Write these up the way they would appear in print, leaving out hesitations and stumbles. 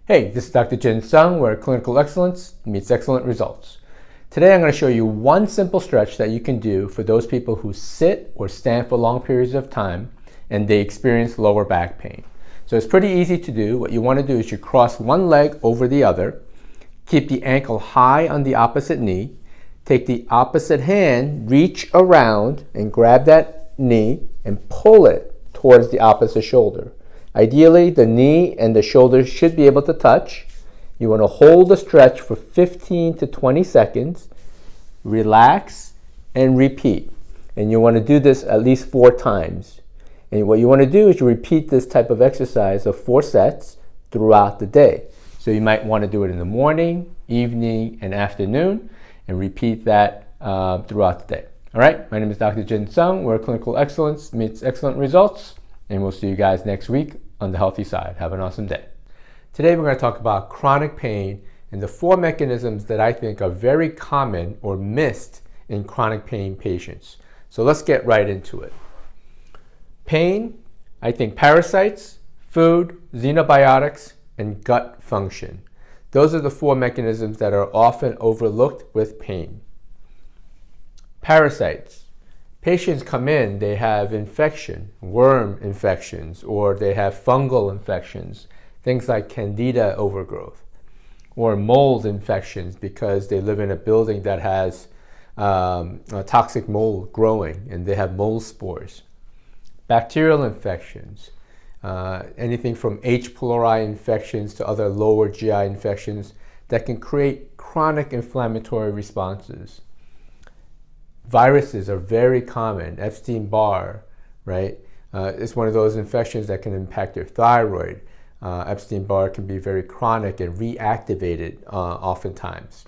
Hey, this is Dr. Jin Sung, where clinical excellence meets excellent results. Today I'm going to show you one simple stretch that you can do for those people who sit or stand for long periods of time and they experience lower back pain. So it's pretty easy to do. What you want to do is you cross one leg over the other, keep the ankle high on the opposite knee, take the opposite hand, reach around and grab that knee and pull it towards the opposite shoulder. Ideally, the knee and the shoulder should be able to touch. You want to hold the stretch for 15 to 20 seconds, relax, and repeat. And you want to do this at least 4 times. And what you want to do is you repeat this type of exercise of 4 sets throughout the day. So you might want to do it in the morning, evening, and afternoon, and repeat that throughout the day. All right, my name is Dr. Jin Sung, where clinical excellence meets excellent results. And we'll see you guys next week on the healthy side. Have an awesome day. Today we're going to talk about chronic pain and the 4 mechanisms that I think are very common or missed in chronic pain patients. So let's get right into it. Pain, I think parasites, food, xenobiotics, and gut function. Those are the 4 mechanisms that are often overlooked with pain. Parasites. Patients come in, they have infection, worm infections, or they have fungal infections, things like candida overgrowth, or mold infections because they live in a building that has a toxic mold growing and they have mold spores. Bacterial infections, anything from H. pylori infections to other lower GI infections that can create chronic inflammatory responses. Viruses are very common. Epstein-Barr, right? It's one of those infections that can impact your thyroid. Epstein-Barr can be very chronic and reactivated oftentimes.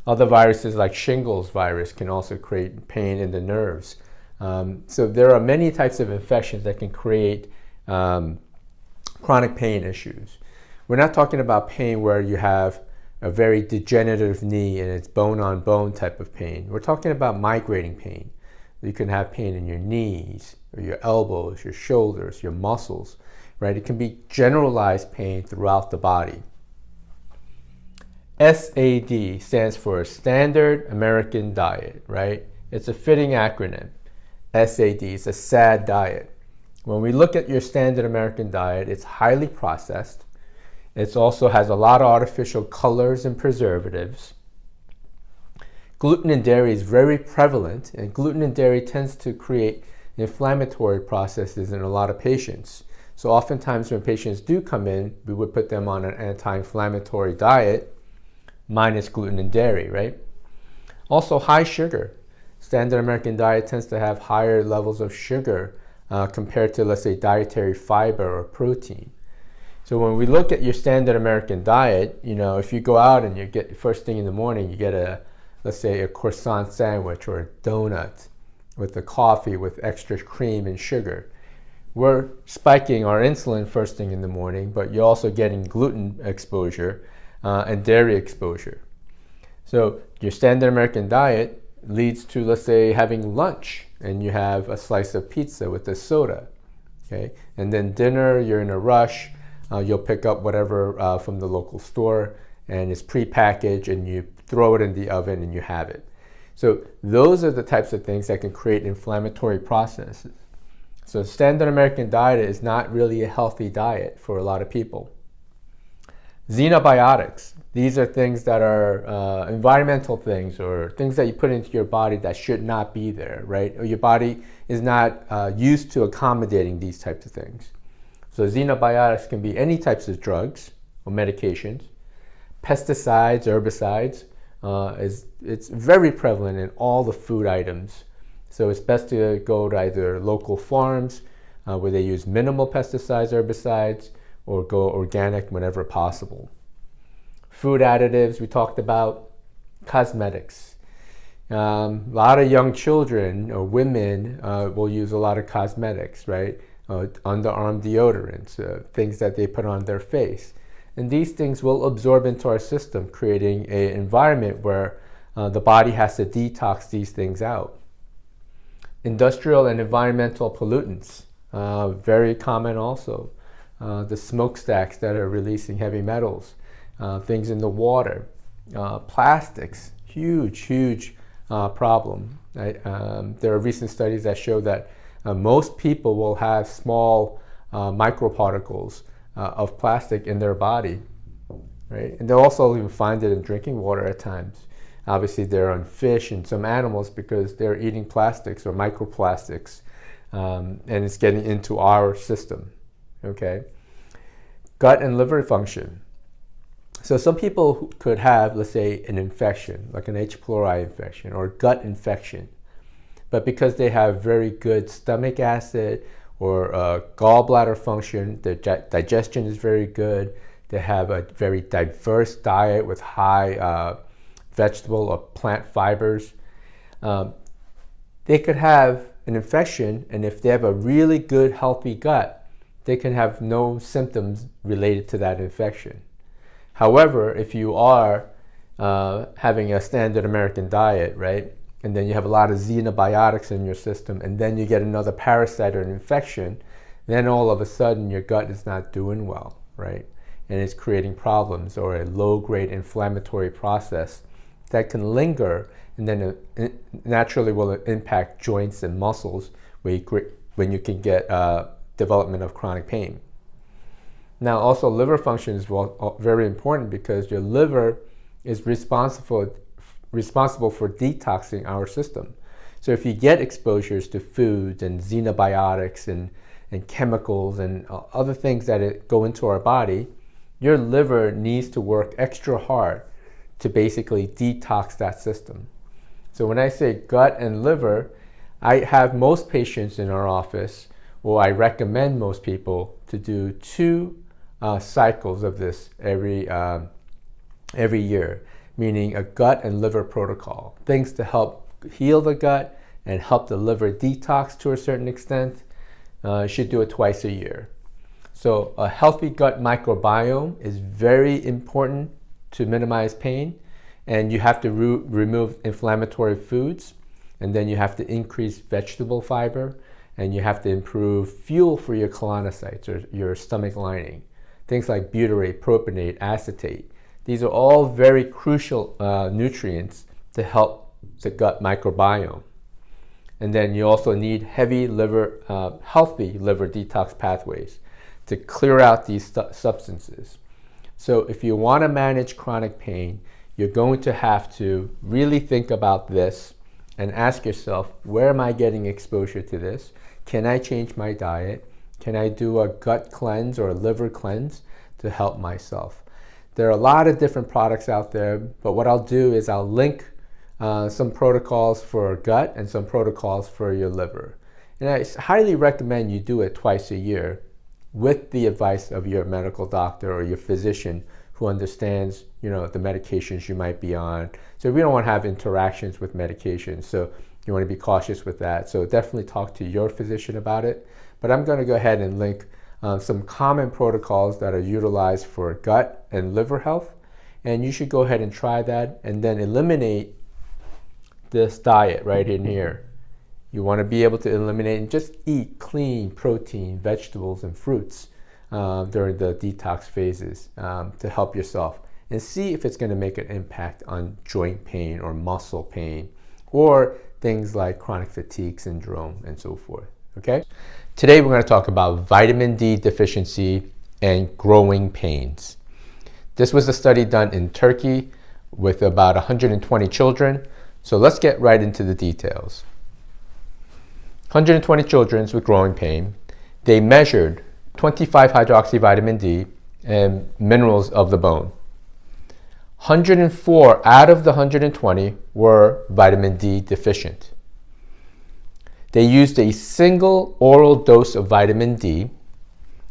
Other viruses like shingles virus can also create pain in the nerves. So there are many types of infections that can create chronic pain issues. We're not talking about pain where you have a very degenerative knee and it's bone-on-bone type of pain. We're talking about migrating pain. You can have pain in your knees, or your elbows, your shoulders, your muscles, right? It can be generalized pain throughout the body. SAD stands for Standard American Diet, right? It's a fitting acronym. SAD is a SAD diet. When we look at your Standard American Diet, it's highly processed. It also has a lot of artificial colors and preservatives. Gluten in dairy is very prevalent, and gluten in dairy tends to create inflammatory processes in a lot of patients. So oftentimes when patients do come in, we would put them on an anti-inflammatory diet minus gluten and dairy, right? Also high sugar. Standard American diet tends to have higher levels of sugar compared to, let's say, dietary fiber or protein. So when we look at your Standard American diet, you know, if you go out and you get first thing in the morning, you get let's say a croissant sandwich or a donut with a coffee with extra cream and sugar. We're spiking our insulin first thing in the morning, but you're also getting gluten exposure and dairy exposure. So your Standard American diet leads to, let's say, having lunch and you have a slice of pizza with a soda, okay? And then dinner, you're in a rush. You'll pick up whatever from the local store and it's pre-packaged and you throw it in the oven and you have it. So those are the types of things that can create inflammatory processes. So Standard American diet is not really a healthy diet for a lot of people. Xenobiotics, these are things that are environmental things or things that you put into your body that should not be there, right? Or your body is not used to accommodating these types of things. So xenobiotics can be any types of drugs or medications. Pesticides, herbicides, it's very prevalent in all the food items. So it's best to go to either local farms where they use minimal pesticides, herbicides, or go organic whenever possible. Food additives, we talked about. Cosmetics. A lot of young children or women will use a lot of cosmetics, right? Underarm deodorants, things that they put on their face. And these things will absorb into our system, creating an environment where the body has to detox these things out. Industrial and environmental pollutants, very common also. the smokestacks that are releasing heavy metals, things in the water, plastics, huge problem. Right? There are recent studies that show that most people will have small microparticles of plastic in their body, right? And they'll also even find it in drinking water at times. Obviously, they're on fish and some animals because they're eating plastics or microplastics, and it's getting into our system, okay? Gut and liver function. So some people could have, let's say, an infection, like an H. pylori infection or gut infection. But because they have very good stomach acid or gallbladder function, their digestion is very good, they have a very diverse diet with high vegetable or plant fibers, they could have an infection, and if they have a really good, healthy gut, they can have no symptoms related to that infection. However, if you are having a standard American diet, right, and then you have a lot of xenobiotics in your system, and then you get another parasite or an infection, then all of a sudden your gut is not doing well, right? And it's creating problems or a low-grade inflammatory process that can linger, and then it naturally will impact joints and muscles when you can get development of chronic pain. Now, also liver function is very important because your liver is responsible for detoxing our system. So if you get exposures to foods and xenobiotics and chemicals and other things that go into our body, your liver needs to work extra hard to basically detox that system. So when I say gut and liver, I have most patients in our office, or I recommend most people to do 2 cycles of this every year, meaning a gut and liver protocol, things to help heal the gut and help the liver detox to a certain extent. You should do it twice a year. So a healthy gut microbiome is very important to minimize pain, and you have to remove inflammatory foods, and then you have to increase vegetable fiber, and you have to improve fuel for your colonocytes or your stomach lining. Things like butyrate, propionate, acetate. These are all very crucial nutrients to help the gut microbiome. And then you also need healthy liver detox pathways to clear out these substances. So if you want to manage chronic pain, you're going to have to really think about this and ask yourself, where am I getting exposure to this? Can I change my diet? Can I do a gut cleanse or a liver cleanse to help myself? There are a lot of different products out there, but what I'll do is I'll link some protocols for gut and some protocols for your liver. And I highly recommend you do it twice a year with the advice of your medical doctor or your physician who understands, the medications you might be on. So we don't want to have interactions with medications, so you want to be cautious with that. So definitely talk to your physician about it. But I'm going to go ahead and link some common protocols that are utilized for gut and liver health, and you should go ahead and try that and then eliminate this diet right in here. You want to be able to eliminate and just eat clean protein, vegetables, and fruits during the detox phases to help yourself, and see if it's going to make an impact on joint pain or muscle pain or things like chronic fatigue syndrome and so forth. Okay? Today we're going to talk about vitamin D deficiency and growing pains. This was a study done in Turkey with about 120 children. So let's get right into the details. 120 children with growing pain. They measured 25 hydroxyvitamin D and minerals of the bone. 104 out of the 120 were vitamin D deficient. They used a single oral dose of vitamin D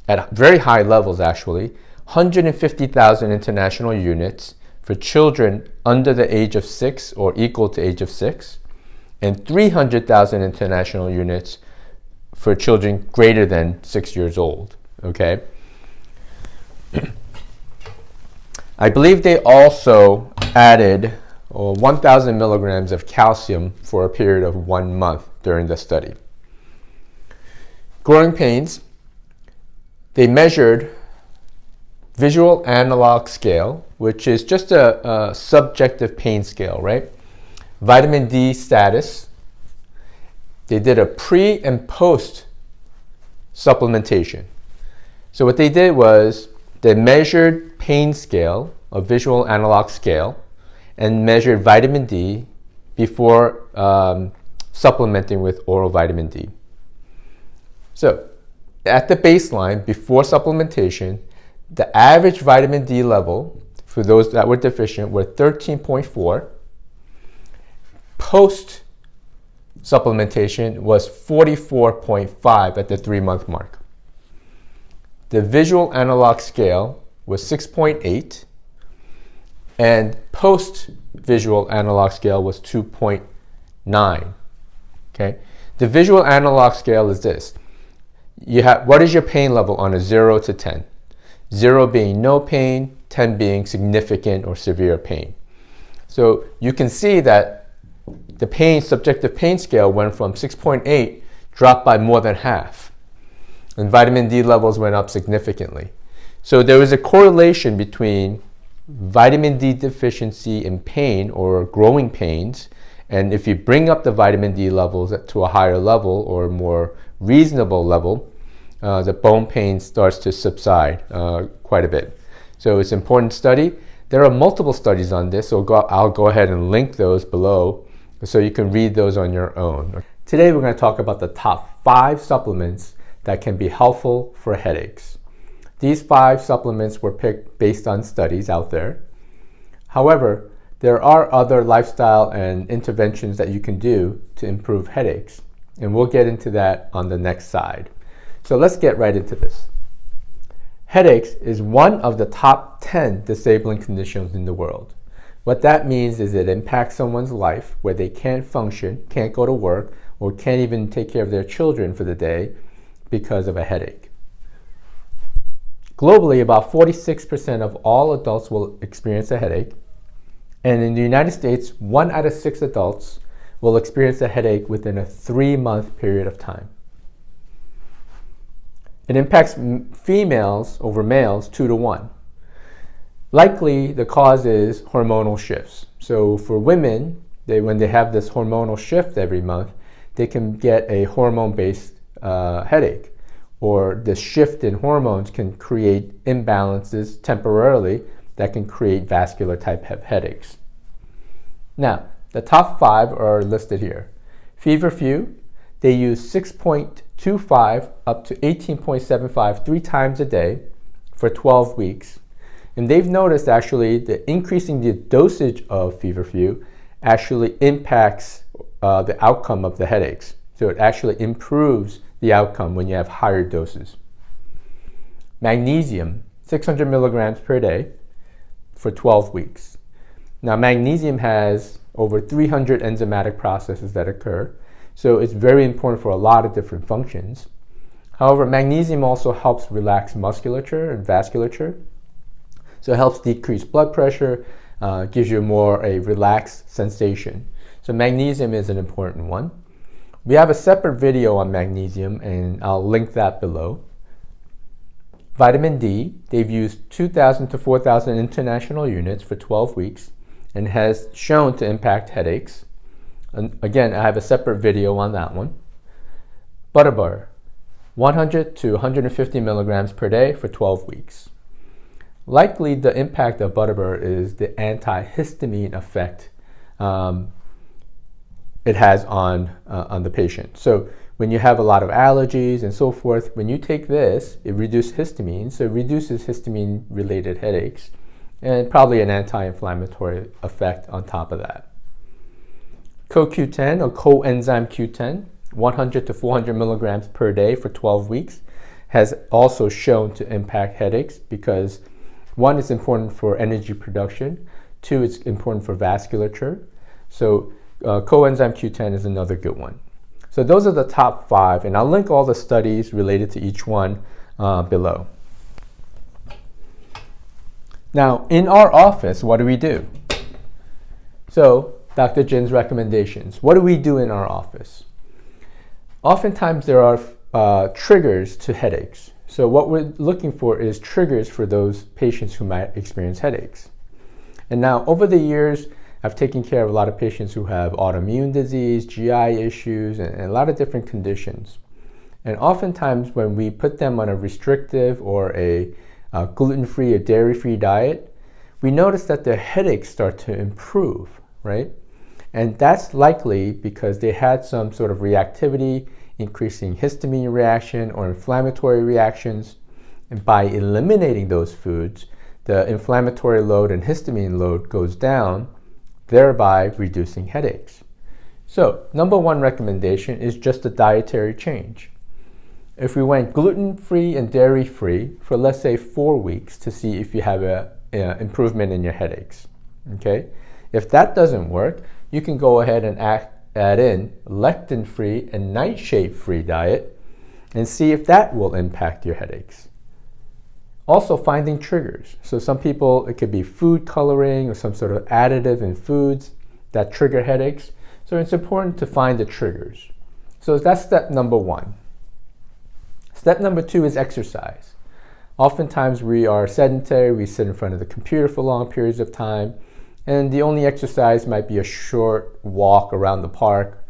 at very high levels, actually, 150,000 international units for children under the age of 6 or equal to age of 6, and 300,000 international units for children greater than 6 years old, okay? I believe they also added 1,000 milligrams of calcium for a period of 1 month during the study. Growing pains, They measured visual analog scale, which is just a subjective pain scale, right? Vitamin D status. They did a pre and post supplementation. So what they did was they measured pain scale, a visual analog scale, and measured vitamin D before supplementing with oral vitamin D. So at the baseline, before supplementation, the average vitamin D level for those that were deficient were 13.4. Post supplementation was 44.5 at the 3-month mark. The visual analog scale was 6.8, and post visual analog scale was 2.9. Okay, the visual analog scale is this. You have, what is your pain level on a 0 to 10? 0 being no pain, 10 being significant or severe pain. So you can see that the pain, subjective pain scale went from 6.8, dropped by more than half. And vitamin D levels went up significantly. So there was a correlation between vitamin D deficiency and pain or growing pains. And if you bring up the vitamin D levels to a higher level or more reasonable level, the bone pain starts to subside quite a bit. So it's an important study. There are multiple studies on this, so I'll go ahead and link those below so you can read those on your own. Today we're going to talk about the top 5 supplements that can be helpful for headaches. These 5 supplements were picked based on studies out there. However, there are other lifestyle and interventions that you can do to improve headaches, and we'll get into that on the next slide. So let's get right into this. Headaches is one of the top 10 disabling conditions in the world. What that means is it impacts someone's life where they can't function, can't go to work, or can't even take care of their children for the day because of a headache. Globally, about 46% of all adults will experience a headache. And in the United States, 1 out of 6 adults will experience a headache within a 3-month period of time. It impacts females over males 2 to 1. Likely, the cause is hormonal shifts. So for women, when they have this hormonal shift every month, they can get a hormone-based headache. Or the shift in hormones can create imbalances temporarily that can create vascular type headaches. Now, the top 5 are listed here. Feverfew, they use 6.25 up to 18.75 3 times a day for 12 weeks. And they've noticed actually that increasing the dosage of Feverfew actually impacts the outcome of the headaches. So it actually improves the outcome when you have higher doses. Magnesium, 600 milligrams per day for 12 weeks. Now, magnesium has over 300 enzymatic processes that occur, so it's very important for a lot of different functions. However, magnesium also helps relax musculature and vasculature. So it helps decrease blood pressure, gives you a relaxed sensation. So magnesium is an important one. We have a separate video on magnesium, and I'll link that below. Vitamin D, they've used 2,000 to 4,000 international units for 12 weeks and has shown to impact headaches. And again, I have a separate video on that one. Butterbutter, 100 to 150 milligrams per day for 12 weeks. Likely the impact of butterbutter is the antihistamine effect it has on the patient. So when you have a lot of allergies and so forth, when you take this, it reduces histamine, so it reduces histamine-related headaches, and probably an anti-inflammatory effect on top of that. CoQ10 or coenzyme Q10, 100 to 400 milligrams per day for 12 weeks, has also shown to impact headaches because 1, it's important for energy production, 2, it's important for vasculature. So coenzyme Q10 is another good one. So those are the top 5, and I'll link all the studies related to each one below. Now, in our office, what do? So, Dr. Jin's recommendations. What do we do in our office? Oftentimes there are triggers to headaches. So what we're looking for is triggers for those patients who might experience headaches. And now over the years, I've taken care of a lot of patients who have autoimmune disease, GI issues, and a lot of different conditions. And oftentimes when we put them on a restrictive or a gluten-free or dairy-free diet, we notice that their headaches start to improve, right? And that's likely because they had some sort of reactivity, increasing histamine reaction or inflammatory reactions. And by eliminating those foods, the inflammatory load and histamine load goes down, thereby reducing headaches. So, number one recommendation is just a dietary change. If we went gluten-free and dairy-free for, let's say, 4 weeks to see if you have an improvement in your headaches, okay? If that doesn't work, you can go ahead and add in lectin-free and nightshade-free diet and see if that will impact your headaches. Also, finding triggers. So some people, it could be food coloring or some sort of additive in foods that trigger headaches. So it's important to find the triggers. So that's step number one. Step number two is exercise. Oftentimes we are sedentary, we sit in front of the computer for long periods of time, and the only exercise might be a short walk around the park,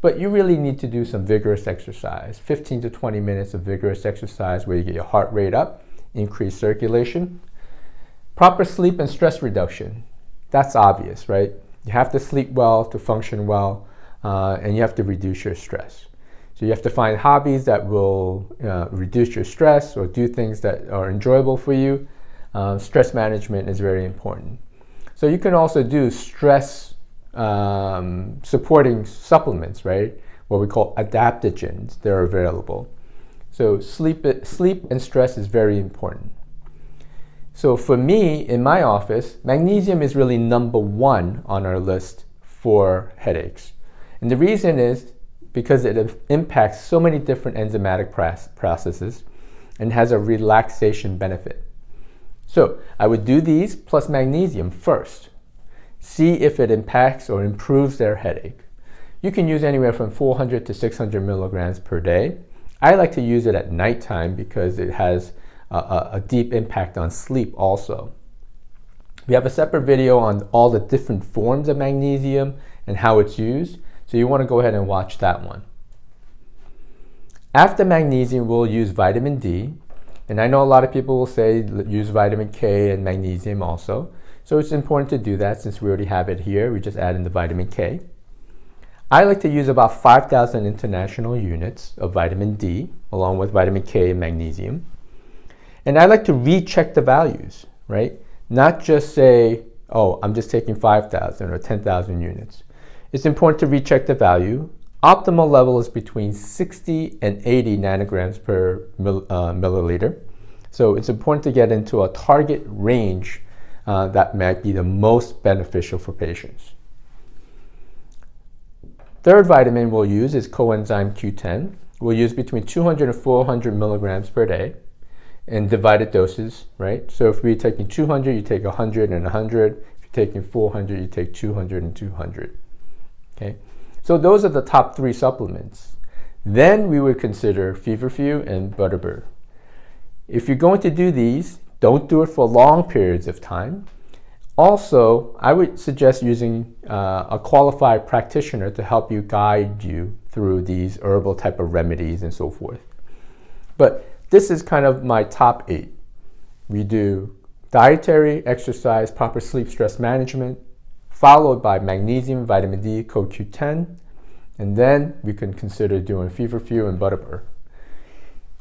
but you really need to do some vigorous exercise, 15 to 20 minutes of vigorous exercise where you get your heart rate up, increase circulation. Proper sleep and stress reduction. That's obvious, right? You have to sleep well to function well, and you have to reduce your stress. So you have to find hobbies that will reduce your stress or do things that are enjoyable for you. Stress management is very important. So you can also do stress supporting supplements, right? What we call adaptogens. They're available. So sleep and stress is very important. So for me, in my office, magnesium is really number one on our list for headaches. And the reason is because it impacts so many different enzymatic processes and has a relaxation benefit. So I would do these plus magnesium first. See if it impacts or improves their headache. You can use anywhere from 400 to 600 milligrams per day. I like to use it at nighttime because it has a deep impact on sleep also. We have a separate video on all the different forms of magnesium and how it's used. So you want to go ahead and watch that one. After magnesium, we'll use vitamin D. And I know a lot of people will say use vitamin K and magnesium also. So it's important to do that since we already have it here. We just add in the vitamin K. I like to use about 5,000 international units of vitamin D along with vitamin K and magnesium. And I like to recheck the values, right? Not just say, oh, I'm just taking 5,000 or 10,000 units. It's important to recheck the value. Optimal level is between 60 and 80 nanograms per milliliter. So it's important to get into a target range that might be the most beneficial for patients. Third vitamin we'll use is coenzyme Q10. We'll use between 200 and 400 milligrams per day in divided doses, right? So if we're taking 200, you take 100 and 100. If you're taking 400, you take 200 and 200. Okay, so those are the top three supplements. Then we would consider feverfew and butterbur. If you're going to do these, don't do it for long periods of time. Also, I would suggest using a qualified practitioner to help you guide you through these herbal type of remedies and so forth. But this is kind of my top 8. We do dietary, exercise, proper sleep, stress management, followed by magnesium, vitamin D, CoQ10, and then we can consider doing feverfew and butterbur.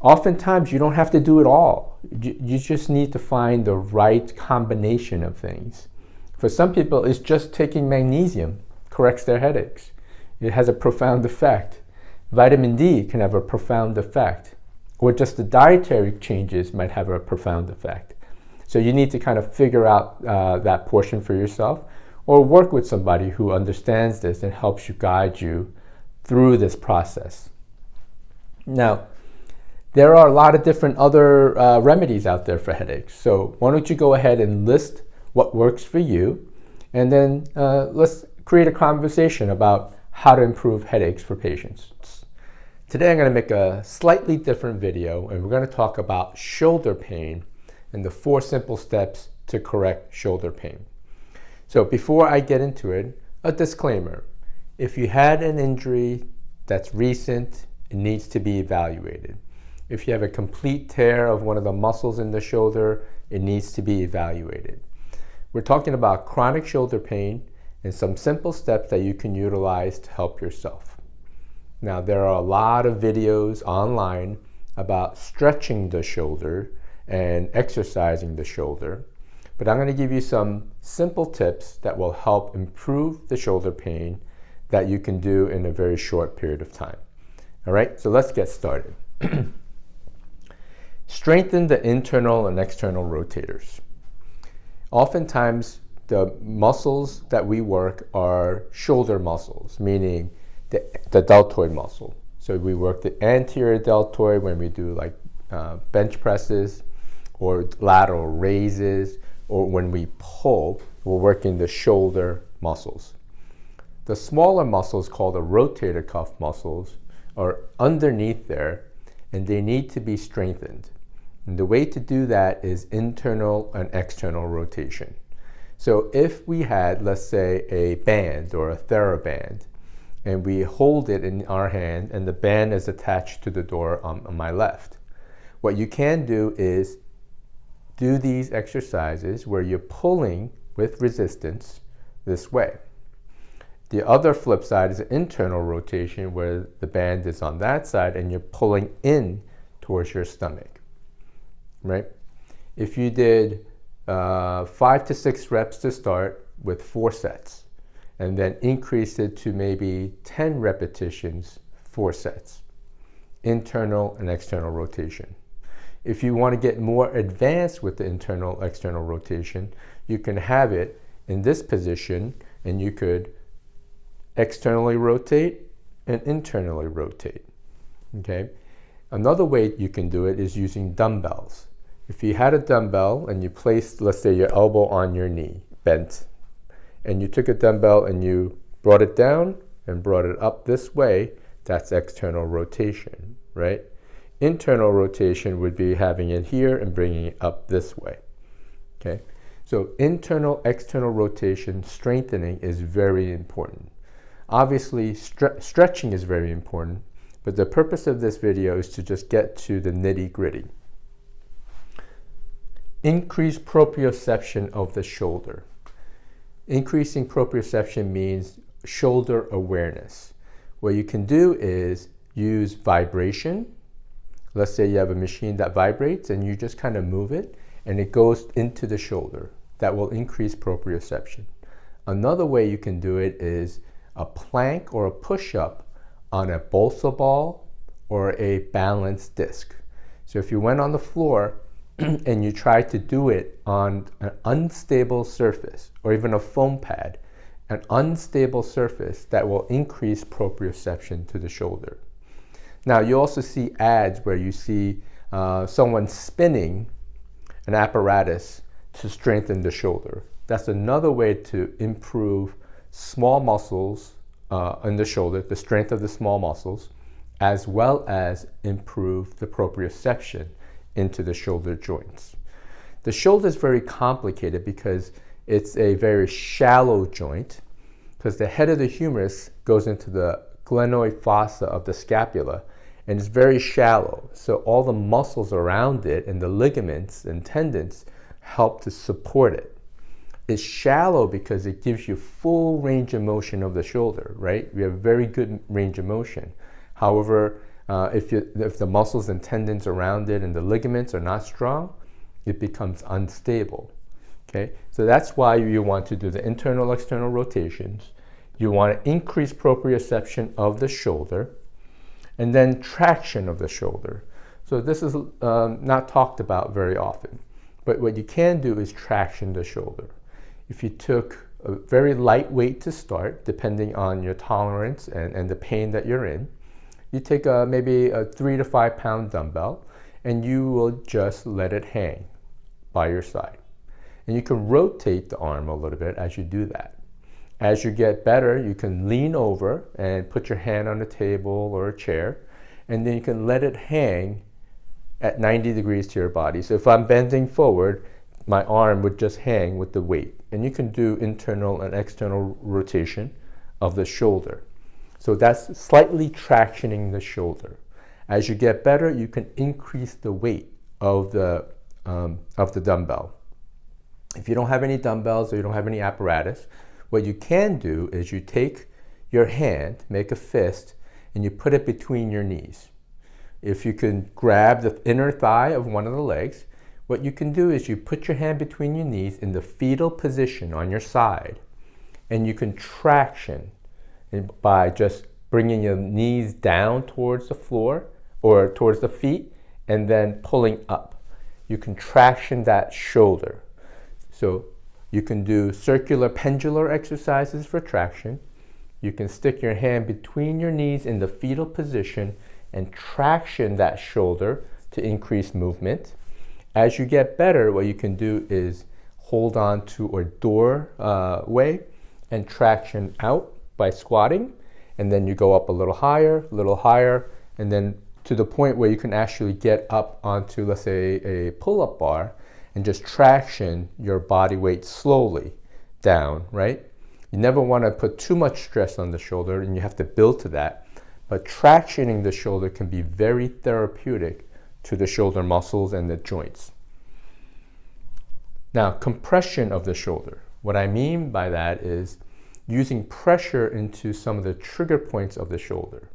Oftentimes, you don't have to do it all. You just need to find the right combination of things. For some people, it's just taking magnesium corrects their headaches. It has a profound effect. Vitamin D can have a profound effect, or just the dietary changes might have a profound effect. So you need to kind of figure out that portion for yourself, or work with somebody who understands this and helps you guide you through this process. Now, there are a lot of different other remedies out there for headaches. So why don't you go ahead and list what works for you, and then let's create a conversation about how to improve headaches for patients. Today I'm going to make a slightly different video, and we're going to talk about shoulder pain and the 4 simple steps to correct shoulder pain. So before I get into it, a disclaimer. If you had an injury that's recent, it needs to be evaluated. If you have a complete tear of one of the muscles in the shoulder, it needs to be evaluated. We're talking about chronic shoulder pain and some simple steps that you can utilize to help yourself. Now, there are a lot of videos online about stretching the shoulder and exercising the shoulder, but I'm going to give you some simple tips that will help improve the shoulder pain that you can do in a very short period of time. All right, so let's get started. Strengthen the internal and external rotators. Oftentimes, the muscles that we work are shoulder muscles, meaning the deltoid muscle. So we work the anterior deltoid when we do like bench presses or lateral raises, or when we pull, we're working the shoulder muscles. The smaller muscles called the rotator cuff muscles are underneath there, and they need to be strengthened. And the way to do that is internal and external rotation. So if we had, let's say, a band or a TheraBand, and we hold it in our hand and the band is attached to the door on my left, what you can do is do these exercises where you're pulling with resistance this way. The other flip side is internal rotation, where the band is on that side and you're pulling in towards your stomach, right? If you did 5 to 6 reps to start with 4 sets, and then increase it to maybe 10 repetitions, 4 sets, internal and external rotation. If you want to get more advanced with the internal external rotation, you can have it in this position, and you could externally rotate and internally rotate. Okay? Another way you can do it is using dumbbells. If you had a dumbbell and you placed, let's say, your elbow on your knee, bent, and you took a dumbbell and you brought it down and brought it up this way, that's external rotation, right? Internal rotation would be having it here and bringing it up this way, okay? So internal, external rotation, strengthening is very important. Obviously, stretching is very important, but the purpose of this video is to just get to the nitty-gritty. Increase proprioception of the shoulder. Increasing proprioception means shoulder awareness. What you can do is use vibration. Let's say you have a machine that vibrates and you just kind of move it and it goes into the shoulder. That will increase proprioception. Another way you can do it is a plank or a push-up on a balsa ball or a balance disc. So if you went on the floor and you try to do it on an unstable surface or even a foam pad, an unstable surface, that will increase proprioception to the shoulder. Now, you also see ads where you see someone spinning an apparatus to strengthen the shoulder. That's another way to improve small muscles in the shoulder, the strength of the small muscles, as well as improve the proprioception into the shoulder joints. The shoulder is very complicated because it's a very shallow joint, because the head of the humerus goes into the glenoid fossa of the scapula, and it's very shallow. So all the muscles around it and the ligaments and tendons help to support it. It's shallow because it gives you full range of motion of the shoulder, right? We have very good range of motion. However, if the muscles and tendons around it and the ligaments are not strong, it becomes unstable. Okay, so that's why you want to do the internal, external rotations. You want to increase proprioception of the shoulder, and then traction of the shoulder. So this is not talked about very often, but what you can do is traction the shoulder. If you took a very light weight to start, depending on your tolerance and the pain that you're in, you take maybe a 3 to 5 pound dumbbell, and you will just let it hang by your side. And you can rotate the arm a little bit as you do that. As you get better, you can lean over and put your hand on a table or a chair, and then you can let it hang at 90 degrees to your body. So if I'm bending forward, my arm would just hang with the weight. And you can do internal and external rotation of the shoulder. So that's slightly tractioning the shoulder. As you get better, you can increase the weight of the dumbbell. If you don't have any dumbbells or you don't have any apparatus, what you can do is you take your hand, make a fist, and you put it between your knees. If you can grab the inner thigh of one of the legs, what you can do is you put your hand between your knees in the fetal position on your side, and you can traction by just bringing your knees down towards the floor or towards the feet and then pulling up. You can traction that shoulder. So you can do circular pendular exercises for traction. You can stick your hand between your knees in the fetal position and traction that shoulder to increase movement. As you get better, what you can do is hold on to a doorway and traction out by squatting, and then you go up a little higher, and then to the point where you can actually get up onto, let's say, a pull-up bar and just traction your body weight slowly down, right? You never want to put too much stress on the shoulder, and you have to build to that. But tractioning the shoulder can be very therapeutic to the shoulder muscles and the joints. Now, compression of the shoulder. What I mean by that is using pressure into some of the trigger points of the shoulder.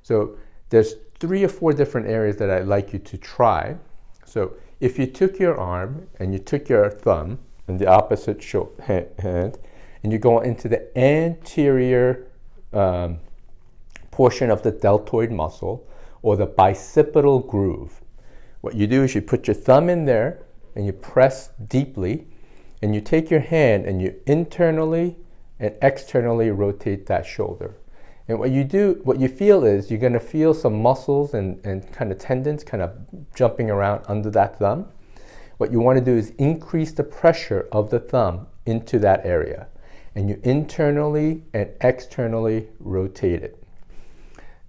So there's 3 or 4 different areas that I'd like you to try. So if you took your arm and you took your thumb in the opposite hand and you go into the anterior portion of the deltoid muscle or the bicipital groove, what you do is you put your thumb in there and you press deeply, and you take your hand and you internally and externally rotate that shoulder. And what you feel is you're going to feel some muscles and kind of tendons kind of jumping around under that thumb. What you want to do is increase the pressure of the thumb into that area, and you internally and externally rotate it.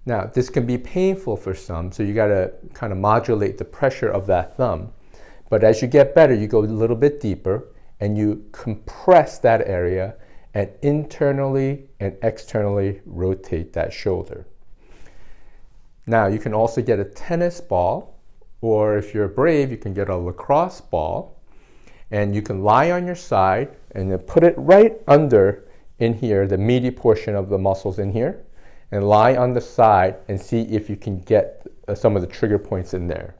Now, this can be painful for some, so you got to kind of modulate the pressure of that thumb. But as you get better, you go a little bit deeper and you compress that area and internally and externally rotate that shoulder. Now, you can also get a tennis ball, or if you're brave, you can get a lacrosse ball, and you can lie on your side and then put it right under in here, the meaty portion of the muscles in here, and lie on the side and see if you can get some of the trigger points in there.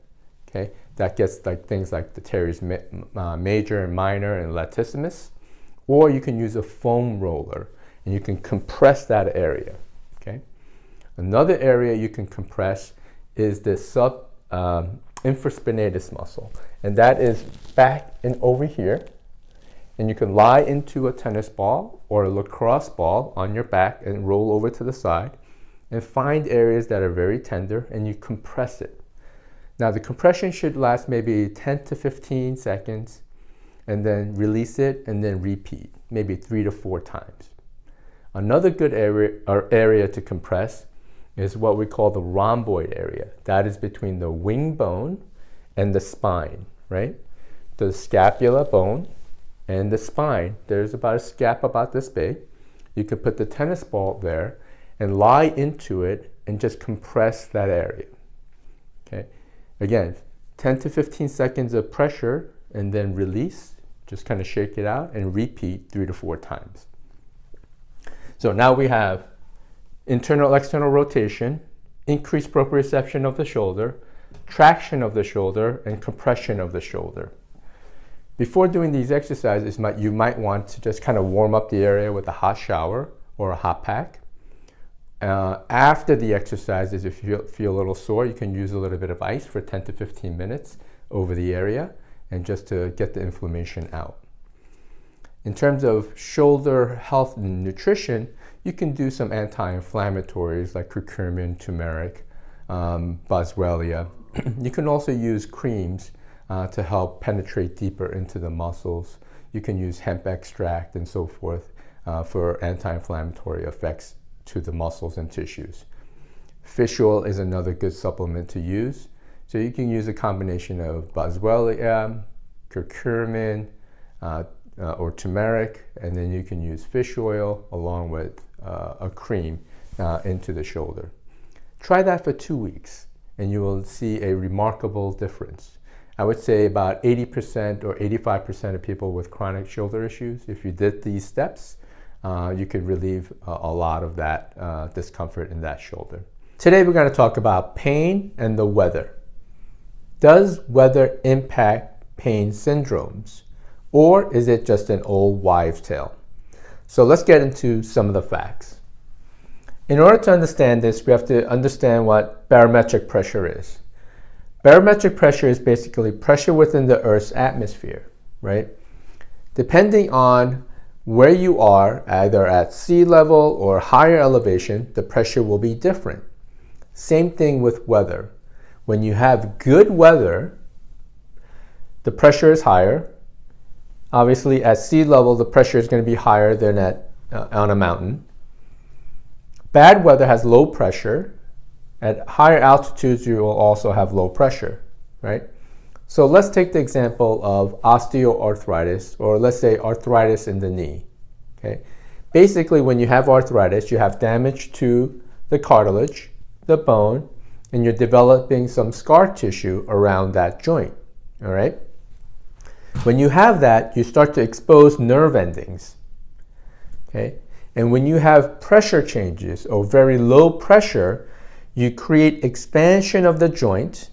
Okay, that gets like things like the teres major and minor and latissimus. Or you can use a foam roller and you can compress that area. Okay, another area you can compress is the infraspinatus muscle, and that is back and over here. And you can lie into a tennis ball or a lacrosse ball on your back and roll over to the side and find areas that are very tender, and you compress it. Now, the compression should last maybe 10 to 15 seconds, and then release it and then repeat, maybe 3 to 4 times. Another good area to compress is what we call the rhomboid area. That is between the wing bone and the spine, right? The scapula bone and the spine. There's about a scap about this big. You can put the tennis ball there and lie into it and just compress that area. Okay. Again, 10 to 15 seconds of pressure and then release. Just kind of shake it out and repeat 3 to 4 times. So now we have internal, external rotation, increased proprioception of the shoulder, traction of the shoulder, and compression of the shoulder. Before doing these exercises, you might want to just kind of warm up the area with a hot shower or a hot pack. After the exercises, if you feel a little sore, you can use a little bit of ice for 10 to 15 minutes over the area, and just to get the inflammation out. In terms of shoulder health and nutrition, you can do some anti-inflammatories like curcumin, turmeric, boswellia. You can also use creams to help penetrate deeper into the muscles. You can use hemp extract and so forth for anti-inflammatory effects to the muscles and tissues. Fish oil is another good supplement to use. So you can use a combination of boswellia, curcumin, or turmeric, and then you can use fish oil along with a cream into the shoulder. Try that for 2 weeks and you will see a remarkable difference. I would say about 80% or 85% of people with chronic shoulder issues, if you did these steps, you could relieve a lot of that discomfort in that shoulder. Today we're going to talk about pain and the weather. Does weather impact pain syndromes, or is it just an old wives' tale? So let's get into some of the facts. In order to understand this, we have to understand what barometric pressure is. Barometric pressure is basically pressure within the Earth's atmosphere, right? Depending on where you are, either at sea level or higher elevation, the pressure will be different. Same thing with weather. When you have good weather, the pressure is higher. Obviously, at sea level, the pressure is going to be higher than on a mountain. Bad weather has low pressure. At higher altitudes, you will also have low pressure, right? So let's take the example of osteoarthritis, or let's say arthritis in the knee, okay? Basically, when you have arthritis, you have damage to the cartilage, the bone, and you're developing some scar tissue around that joint, all right? When you have that, you start to expose nerve endings, okay? And when you have pressure changes or very low pressure, you create expansion of the joint,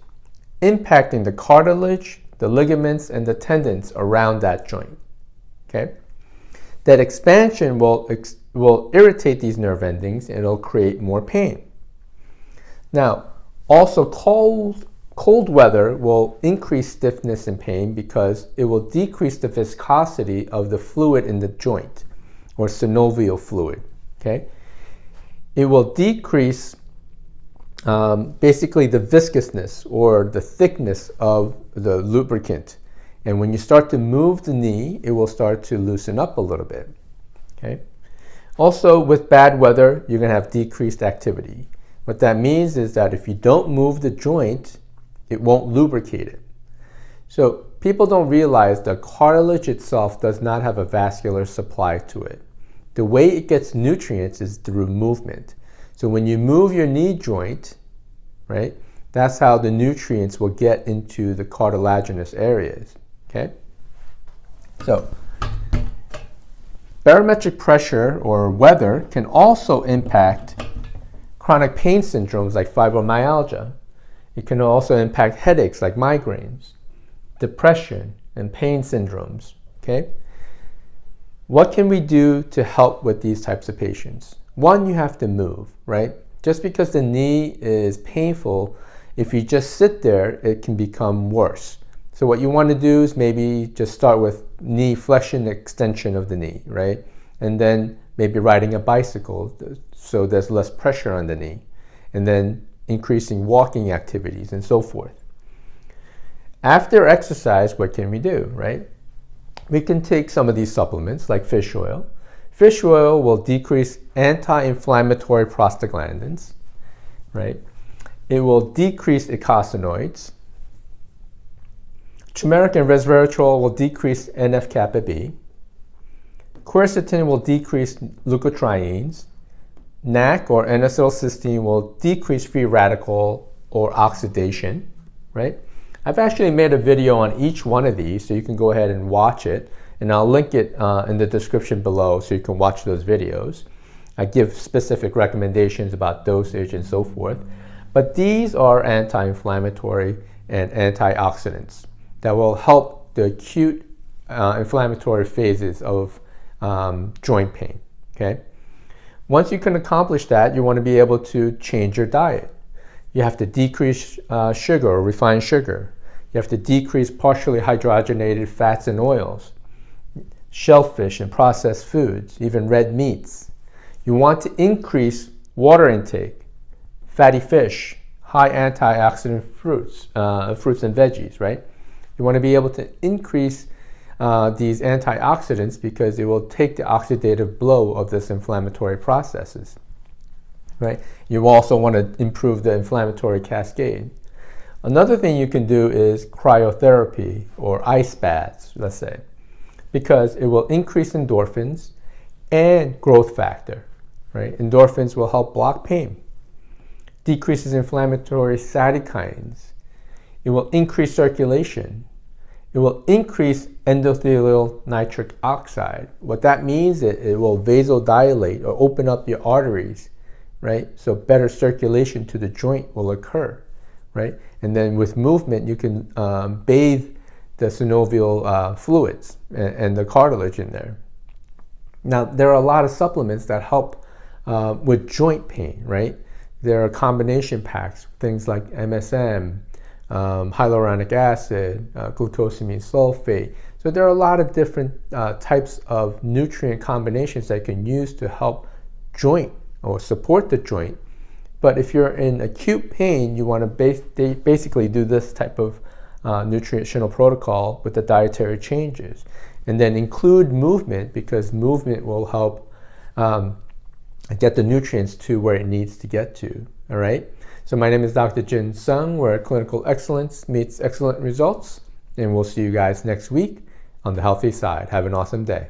impacting the cartilage, the ligaments, and the tendons around that joint, okay? That expansion will irritate these nerve endings and it'll create more pain. Now, also cold weather will increase stiffness and pain because it will decrease the viscosity of the fluid in the joint, or synovial fluid, okay? It will decrease basically the viscousness or the thickness of the lubricant. And when you start to move the knee, it will start to loosen up a little bit, okay? Also, with bad weather, you're gonna have decreased activity. What that means is that if you don't move the joint, it won't lubricate it. So people don't realize the cartilage itself does not have a vascular supply to it. The way it gets nutrients is through movement. So when you move your knee joint, right, that's how the nutrients will get into the cartilaginous areas, okay? So barometric pressure or weather can also impact chronic pain syndromes like fibromyalgia. It can also impact headaches like migraines, depression, and pain syndromes, okay? What can we do to help with these types of patients? One, you have to move, right? Just because the knee is painful, if you just sit there, it can become worse. So what you want to do is maybe just start with knee flexion extension of the knee, right? And then maybe riding a bicycle so there's less pressure on the knee. And then increasing walking activities and so forth. After exercise, what can we do, right? We can take some of these supplements like fish oil. Fish oil will decrease anti-inflammatory prostaglandins, right? It will decrease eicosanoids. Turmeric and resveratrol will decrease NF-kappa B. Quercetin will decrease leukotrienes. NAC or N-acetylcysteine will decrease free radical or oxidation, right? I've actually made a video on each one of these, so you can go ahead and watch it, and I'll link it in the description below so you can watch those videos. I give specific recommendations about dosage and so forth, but these are anti-inflammatory and antioxidants that will help the acute inflammatory phases of joint pain, okay? Once you can accomplish that, you want to be able to change your diet. You have to decrease sugar or refined sugar. You have to decrease partially hydrogenated fats and oils, shellfish and processed foods, even red meats. You want to increase water intake, fatty fish, high antioxidant fruits and veggies, right? You want to be able to increase these antioxidants because it will take the oxidative blow of this inflammatory processes. right? You also want to improve the inflammatory cascade. Another thing you can do is cryotherapy or ice baths, let's say, because it will increase endorphins and growth factor, right? Endorphins will help block pain, decreases inflammatory cytokines. It will increase circulation. It will increase endothelial nitric oxide. What that means is it will vasodilate or open up your arteries, right? So better circulation to the joint will occur, right? And then with movement, you can bathe the synovial fluids and the cartilage in there. Now, there are a lot of supplements that help with joint pain, right? There are combination packs, things like MSM, hyaluronic acid, glucosamine sulfate. So there are a lot of different types of nutrient combinations that you can use to help joint or support the joint. But if you're in acute pain, you want to basically do this type of nutritional protocol with the dietary changes. And then include movement, because movement will help get the nutrients to where it needs to get to, all right? So my name is Dr. Jin Sung, where clinical excellence meets excellent results, and we'll see you guys next week on the healthy side. Have an awesome day.